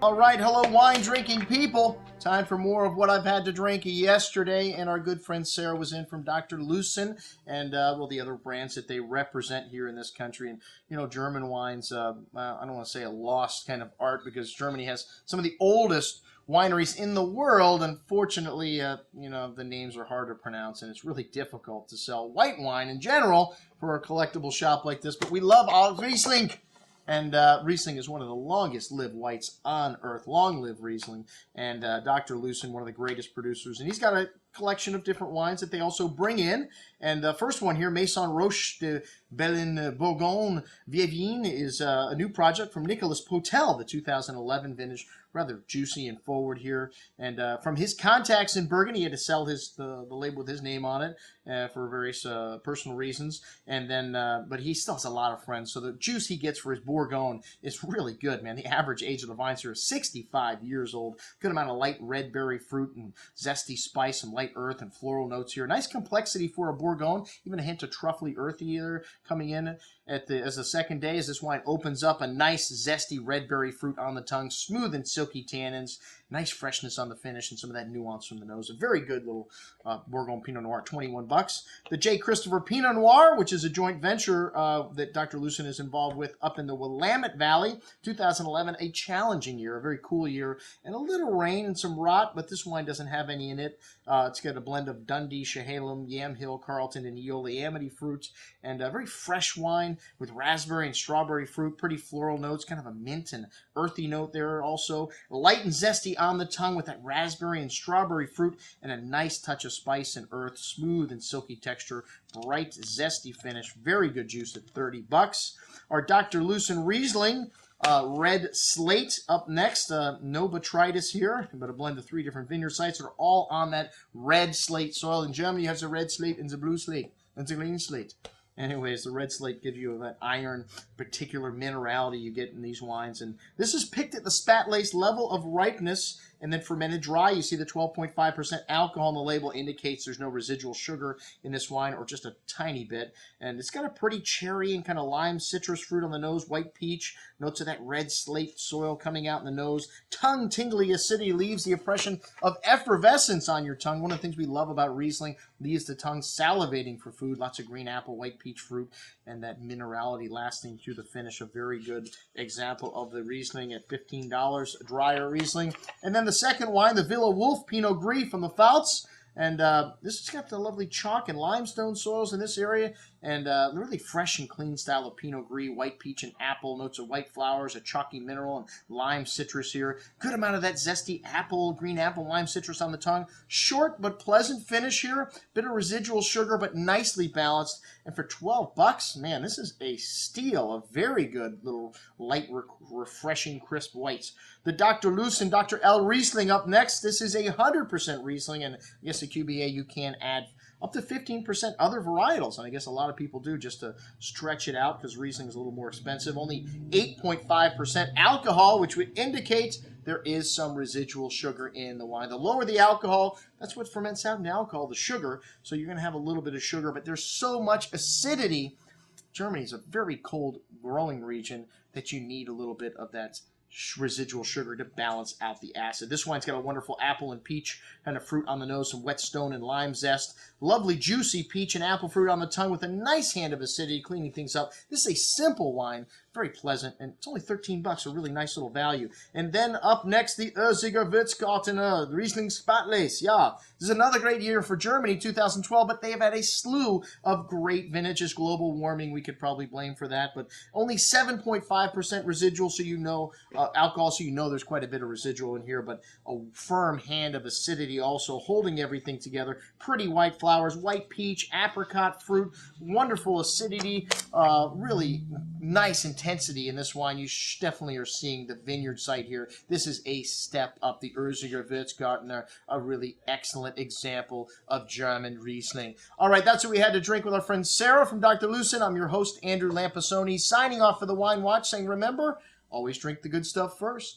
All right, hello wine drinking people. Time for more of what I've had to drink yesterday, and our good friend Sarah was in from Dr. Lucen and well, the other brands that they represent here in this country. And you know, German wines, I don't want to say a lost kind of art, because Germany has some of the oldest wineries in the world. Unfortunately, you know, the names are hard to pronounce, and it's really difficult to sell white wine in general for a collectible shop like this. But we love all Riesling. And Riesling is one of the longest-lived whites on earth. Long live Riesling. And Dr. Lucen, one of the greatest producers. And he's got a collection of different wines that they also bring in. And the first one here, Maison Roche de Bellene, Bourgogne, Vielle, is a new project from Nicolas Potel, the 2011 vintage. Rather juicy and forward here. And from his contacts in Bourgogne, he had to sell the label with his name on it for various personal reasons. And then, but he still has a lot of friends. So the juice he gets for his Bourgogne is really good, man. The average age of the vines here is 65 years old. Good amount of light red berry fruit and zesty spice, some light earth and floral notes here. Nice complexity for a Bourgogne. Even a hint of truffly earthy there coming in as the second day, as this wine opens up. A nice zesty red berry fruit on the tongue, smooth and silky tannins, nice freshness on the finish, and some of that nuance from the nose. A very good little Bourgogne Pinot Noir, 21 bucks. The J. Christopher Pinot Noir, which is a joint venture that Dr. Lucen is involved with up in the Willamette Valley, 2011, a challenging year, a very cool year, and a little rain and some rot, but this wine doesn't have any in it. It's got a blend of Dundee, Chehalem, Yamhill, Carlton, and Eola Amity fruits, and a very fresh wine with raspberry and strawberry fruit, pretty floral notes, kind of a mint and earthy note there also. Light and zesty on the tongue with that raspberry and strawberry fruit, and a nice touch of spice and earth, smooth and silky texture, bright, zesty finish, very good juice at 30 bucks. Our Dr. Lucen Riesling, red slate up next. No botrytis here, but a blend of 3 different vineyard sites that are all on that red slate soil. In Germany, you have the red slate and the blue slate and the green slate. Anyways, the red slate gives you that iron, particular minerality you get in these wines. And this is picked at the Spatlese level of ripeness and then fermented dry. You see the 12.5% alcohol on the label indicates there's no residual sugar in this wine, or just a tiny bit. And it's got a pretty cherry and kind of lime citrus fruit on the nose, white peach, notes of that red slate soil coming out in the nose. Tongue tingly acidity leaves the impression of effervescence on your tongue. One of the things we love about Riesling leaves the tongue salivating for food. Lots of green apple, white peach fruit, and that minerality lasting through the finish. A very good example of the Riesling at $15, a drier Riesling. And then the second wine, the Villa Wolf Pinot Gris from the Pfalz. And this has got the lovely chalk and limestone soils in this area, and really fresh and clean style of Pinot Gris, white peach and apple, notes of white flowers, a chalky mineral and lime citrus here. Good amount of that zesty apple, green apple, lime citrus on the tongue. Short but pleasant finish here. Bit of residual sugar, but nicely balanced. And for 12 bucks, man, this is a steal. A very good little light, refreshing, crisp whites. The Dr. Lucen, Dr. L. Riesling up next. This is a 100% Riesling, and I guess the QBA you can add up to 15% other varietals, and I guess a lot of people do just to stretch it out because Riesling is a little more expensive. Only 8.5% alcohol, which would indicate there is some residual sugar in the wine. The lower the alcohol, that's what ferments out in alcohol, the sugar. So you're going to have a little bit of sugar, but there's so much acidity. Germany is a very cold growing region that you need a little bit of that residual sugar to balance out the acid. This wine's got a wonderful apple and peach kind of fruit on the nose, some whetstone and lime zest. Lovely juicy peach and apple fruit on the tongue with a nice hand of acidity, cleaning things up. This is a simple wine, very pleasant, and it's only 13 bucks, a really nice little value. And then up next, the Urziger Wurzgarten, Riesling Spatlese. Yeah, this is another great year for Germany, 2012, but they have had a slew of great vintages. Global warming, we could probably blame for that, but only 7.5% residual, so you know, alcohol, so you know there's quite a bit of residual in here, but a firm hand of acidity also holding everything together. Pretty white flowers, white peach, apricot fruit, wonderful acidity, really nice intensity in this wine. You definitely are seeing the vineyard site here. This is a step up. The Urziger Wurzgarten, a really excellent example of German Riesling. All right, that's what we had to drink with our friend Sarah from Dr. Lucen. I'm your host, Andrew Lampasoni, signing off for the Wine Watch, saying remember, always drink the good stuff first.